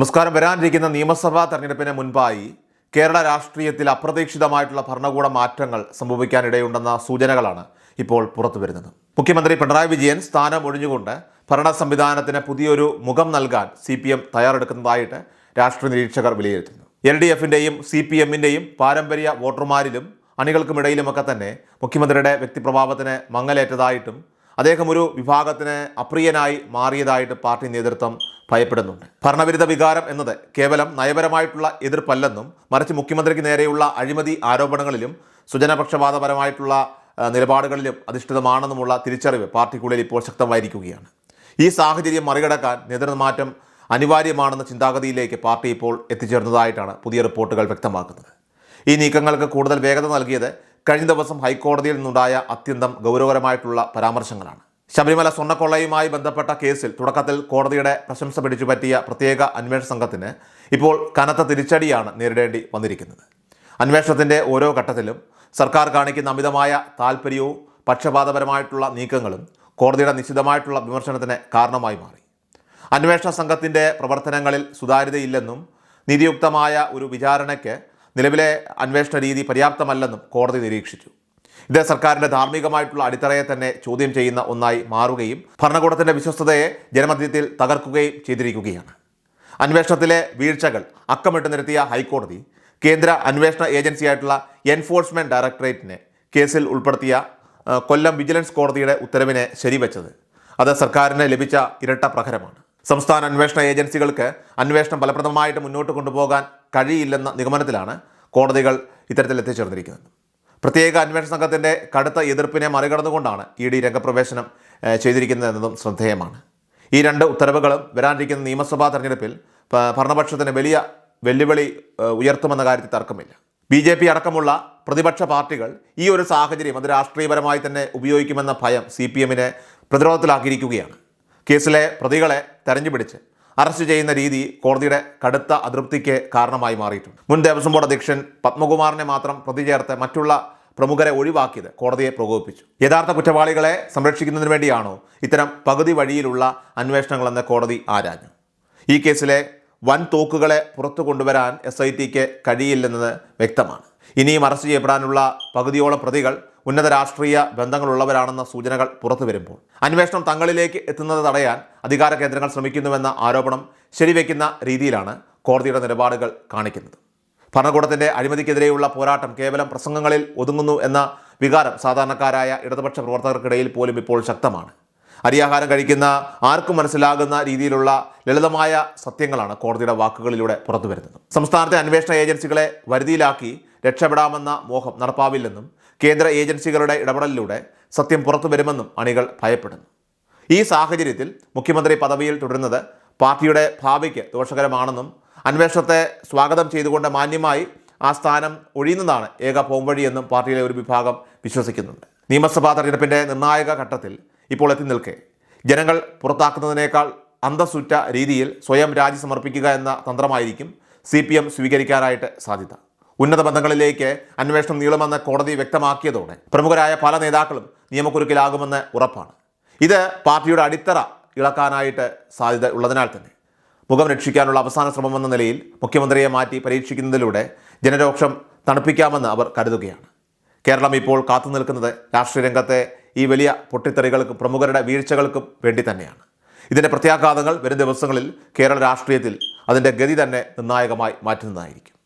നമസ്കാരം. വരാനിരിക്കുന്ന നിയമസഭാ തെരഞ്ഞെടുപ്പിന് മുൻപായി കേരള രാഷ്ട്രീയത്തിൽ അപ്രതീക്ഷിതമായിട്ടുള്ള ഭരണകൂട മാറ്റങ്ങൾ സംഭവിക്കാനിടയുണ്ടെന്ന സൂചനകളാണ് ഇപ്പോൾ പുറത്തു വരുന്നത്. മുഖ്യമന്ത്രി പിണറായി വിജയൻ സ്ഥാനം ഒഴിഞ്ഞുകൊണ്ട് ഭരണ സംവിധാനത്തിന് പുതിയൊരു മുഖം നൽകാൻ CPM തയ്യാറെടുക്കുന്നതായിട്ട് രാഷ്ട്രീയ നിരീക്ഷകർ വിലയിരുത്തുന്നു. LDFിൻ്റെയും CPMൻ്റെയും പാരമ്പര്യ വോട്ടർമാരിലും അണികൾക്കുമിടയിലുമൊക്കെ തന്നെ മുഖ്യമന്ത്രിയുടെ വ്യക്തിപ്രഭാവത്തിന് മങ്ങലേറ്റതായിട്ടും അദ്ദേഹം ഒരു വിഭാഗത്തിന് അപ്രിയനായി മാറിയതായിട്ട് പാർട്ടി നേതൃത്വം ഭയപ്പെടുന്നുണ്ട്. ഭരണവിരുദ്ധ വികാരം എന്നത് കേവലം നയപരമായിട്ടുള്ള എതിർപ്പല്ലെന്നും മറിച്ച് മുഖ്യമന്ത്രിക്ക് നേരെയുള്ള അഴിമതി ആരോപണങ്ങളിലും സ്വജനപക്ഷപാതപരമായിട്ടുള്ള നിലപാടുകളിലും അധിഷ്ഠിതമാണെന്നുമുള്ള തിരിച്ചറിവ് പാർട്ടിക്കുള്ളിൽ ഇപ്പോൾ ശക്തമായിരിക്കുകയാണ്. ഈ സാഹചര്യം മറികടക്കാൻ നേതൃമാറ്റം അനിവാര്യമാണെന്ന ചിന്താഗതിയിലേക്ക് പാർട്ടി ഇപ്പോൾ എത്തിച്ചേർന്നതായിട്ടാണ് പുതിയ റിപ്പോർട്ടുകൾ വ്യക്തമാക്കുന്നത്. ഈ നീക്കങ്ങൾക്ക് കൂടുതൽ വേഗത നൽകിയത് കഴിഞ്ഞ ദിവസം ഹൈക്കോടതിയിൽ നിന്നുണ്ടായ അത്യന്തം ഗൗരവകരമായിട്ടുള്ള പരാമർശങ്ങളാണ്. ശബരിമല സ്വർണ്ണക്കൊള്ളയുമായി ബന്ധപ്പെട്ട കേസിൽ തുടക്കത്തിൽ കോടതിയുടെ പ്രശംസ പിടിച്ചുപറ്റിയ പ്രത്യേക അന്വേഷണ സംഘത്തിന് ഇപ്പോൾ കനത്ത തിരിച്ചടിയാണ് നേരിടേണ്ടി വന്നിരിക്കുന്നത്. അന്വേഷണത്തിൻ്റെ ഓരോ ഘട്ടത്തിലും സർക്കാർ കാണിക്കുന്ന അമിതമായ താൽപ്പര്യവും പക്ഷപാതപരമായിട്ടുള്ള നീക്കങ്ങളും കോടതിയുടെ നിശ്ചിതമായിട്ടുള്ള വിമർശനത്തിന് കാരണമായി മാറി. അന്വേഷണ സംഘത്തിൻ്റെ പ്രവർത്തനങ്ങളിൽ സുതാര്യതയില്ലെന്നും നീതിയുക്തമായ ഒരു വിചാരണയ്ക്ക് നിലവിലെ അന്വേഷണ രീതി പര്യാപ്തമല്ലെന്നും കോടതി നിരീക്ഷിച്ചു. ഇത് സർക്കാരിൻ്റെ ധാർമ്മികമായിട്ടുള്ള അടിത്തറയെ തന്നെ ചോദ്യം ചെയ്യുന്ന ഒന്നായി മാറുകയും ഭരണകൂടത്തിൻ്റെ വിശ്വസ്തതയെ ജനമധ്യത്തിൽ തകർക്കുകയും ചെയ്തിരിക്കുകയാണ്. അന്വേഷണത്തിലെ വീഴ്ചകൾ അക്കമിട്ട് നിരത്തിയ ഹൈക്കോടതി കേന്ദ്ര അന്വേഷണ ഏജൻസിയായിട്ടുള്ള എൻഫോഴ്സ്മെൻറ്റ് ഡയറക്ടറേറ്റിനെ കേസിൽ ഉൾപ്പെടുത്തിയ കൊല്ലം വിജിലൻസ് കോടതിയുടെ ഉത്തരവിനെ ശരിവെച്ചത് അത് സർക്കാരിന് ലഭിച്ച ഇരട്ട പ്രഹരമാണ്. സംസ്ഥാന അന്വേഷണ ഏജൻസികൾക്ക് അന്വേഷണം ഫലപ്രദമായിട്ട് മുന്നോട്ട് കൊണ്ടുപോകാൻ കഴിയില്ലെന്ന നിഗമനത്തിലാണ് കോടതികൾ ഇത്തരത്തിൽ എത്തിച്ചേർന്നിരിക്കുന്നത്. പ്രത്യേക അന്വേഷണ സംഘത്തിൻ്റെ കടുത്ത എതിർപ്പിനെ മറികടന്നുകൊണ്ടാണ് ED രംഗപ്രവേശനം ചെയ്തിരിക്കുന്നതെന്നതും ശ്രദ്ധേയമാണ്. ഈ രണ്ട് ഉത്തരവുകളും വരാനിരിക്കുന്ന നിയമസഭാ തെരഞ്ഞെടുപ്പിൽ ഭരണപക്ഷത്തിന് വലിയ വെല്ലുവിളി ഉയർത്തുമെന്ന കാര്യത്തിൽ തർക്കമില്ല. BJP അടക്കമുള്ള പ്രതിപക്ഷ പാർട്ടികൾ ഈ ഒരു സാഹചര്യം അത് രാഷ്ട്രീയപരമായി തന്നെ ഉപയോഗിക്കുമെന്ന ഭയം CPMനെ പ്രതിരോധത്തിലാക്കിയിരിക്കുകയാണ്. കേസിലെ പ്രതികളെ തെരഞ്ഞുപിടിച്ച് അറസ്റ്റ് ചെയ്യുന്ന രീതി കോടതിയുടെ കടുത്ത അതൃപ്തിക്ക് കാരണമായി മാറിയിട്ടുണ്ട്. മുൻ ദേവസ്വം ബോർഡ് അധ്യക്ഷൻ പത്മകുമാറിനെ മാത്രം പ്രതി ചേർത്ത് മറ്റുള്ള പ്രമുഖരെ ഒഴിവാക്കിയത് കോടതിയെ പ്രകോപിപ്പിച്ചു. യഥാർത്ഥ കുറ്റവാളികളെ സംരക്ഷിക്കുന്നതിന് വേണ്ടിയാണോ ഇത്തരം പകുതി വഴിയിലുള്ള അന്വേഷണങ്ങളെന്ന് കോടതി ആരാഞ്ഞു. ഈ കേസിലെ വൻ തോക്കുകളെ പുറത്തു കൊണ്ടുവരാൻ SITക്ക് കഴിയില്ലെന്നത് വ്യക്തമാണ്. ഇനിയും അറസ്റ്റ് ചെയ്യപ്പെടാനുള്ള പകുതിയോളം പ്രതികൾ ഉന്നത രാഷ്ട്രീയ ബന്ധങ്ങളുള്ളവരാണെന്ന സൂചനകൾ പുറത്തു വരുമ്പോൾ അന്വേഷണം തങ്ങളിലേക്ക് എത്തുന്നത് തടയാൻ അധികാര കേന്ദ്രങ്ങൾ ശ്രമിക്കുന്നുവെന്ന ആരോപണം ശരിവെക്കുന്ന രീതിയിലാണ് കോടതിയുടെ നിലപാടുകൾ കാണിക്കുന്നത്. ഭരണകൂടത്തിൻ്റെ അഴിമതിക്കെതിരെയുള്ള പോരാട്ടം കേവലം പ്രസംഗങ്ങളിൽ ഒതുങ്ങുന്നു എന്ന വികാരം സാധാരണക്കാരായ ഇടതുപക്ഷ പ്രവർത്തകർക്കിടയിൽ പോലും ഇപ്പോൾ ശക്തമാണ്. അരിയാഹാരം കഴിക്കുന്ന ആർക്കും മനസ്സിലാകുന്ന രീതിയിലുള്ള ലളിതമായ സത്യങ്ങളാണ് കോടതിയുടെ വാക്കുകളിലൂടെ പുറത്തു വരുന്നത്. സംസ്ഥാനത്തെ അന്വേഷണ ഏജൻസികളെ വരുതിയിലാക്കി രക്ഷപ്പെടാമെന്ന മോഹം നടപ്പാവില്ലെന്നും കേന്ദ്ര ഏജൻസികളുടെ ഇടപെടലിലൂടെ സത്യം പുറത്തു വരുമെന്നും അണികൾ ഭയപ്പെടുന്നു. ഈ സാഹചര്യത്തിൽ മുഖ്യമന്ത്രി പദവിയിൽ തുടരുന്നത് പാർട്ടിയുടെ ഭാവിക്ക് ദോഷകരമാണെന്നും അന്വേഷണത്തെ സ്വാഗതം ചെയ്തുകൊണ്ട് മാന്യമായി ആ സ്ഥാനം ഒഴിയുന്നതാണ് ഏക പോംവഴിയെന്നും പാർട്ടിയിലെ ഒരു വിഭാഗം വിശ്വസിക്കുന്നുണ്ട്. നിയമസഭാ തെരഞ്ഞെടുപ്പിൻ്റെ നിർണായക ഘട്ടത്തിൽ ഇപ്പോൾ എത്തി നിൽക്കെ ജനങ്ങൾ പുറത്താക്കുന്നതിനേക്കാൾ അന്തസ്സുറ്റ രീതിയിൽ സ്വയം രാജി സമർപ്പിക്കുക എന്ന തന്ത്രമായിരിക്കും CPM സ്വീകരിക്കാനായിട്ട് സാധ്യത. ഉന്നത ബന്ധങ്ങളിലേക്ക് അന്വേഷണം നീളുമെന്ന് കോടതി വ്യക്തമാക്കിയതോടെ പ്രമുഖരായ പല നേതാക്കളും നിയമക്കുരുക്കിലാകുമെന്ന് ഉറപ്പാണ്. ഇത് പാർട്ടിയുടെ അടിത്തറ ഇളക്കാനായിട്ട് സാധ്യത ഉള്ളതിനാൽ തന്നെ മുഖം രക്ഷിക്കാനുള്ള അവസാന ശ്രമമെന്ന നിലയിൽ മുഖ്യമന്ത്രിയെ മാറ്റി പരീക്ഷിക്കുന്നതിലൂടെ ജനരോക്ഷം തണുപ്പിക്കാമെന്ന് അവർ കരുതുകയാണ്. കേരളം ഇപ്പോൾ കാത്തു നിൽക്കുന്നത് രാഷ്ട്രീയ രംഗത്തെ ഈ വലിയ പൊട്ടിത്തെറികൾക്കും പ്രമുഖരുടെ വീഴ്ചകൾക്കും വേണ്ടി തന്നെയാണ്. ഇതിൻ്റെ പ്രത്യാഘാതങ്ങൾ വരും ദിവസങ്ങളിൽ കേരള രാഷ്ട്രീയത്തിൽ അതിൻ്റെ ഗതി തന്നെ നിർണായകമായി മാറ്റുന്നതായിരിക്കും.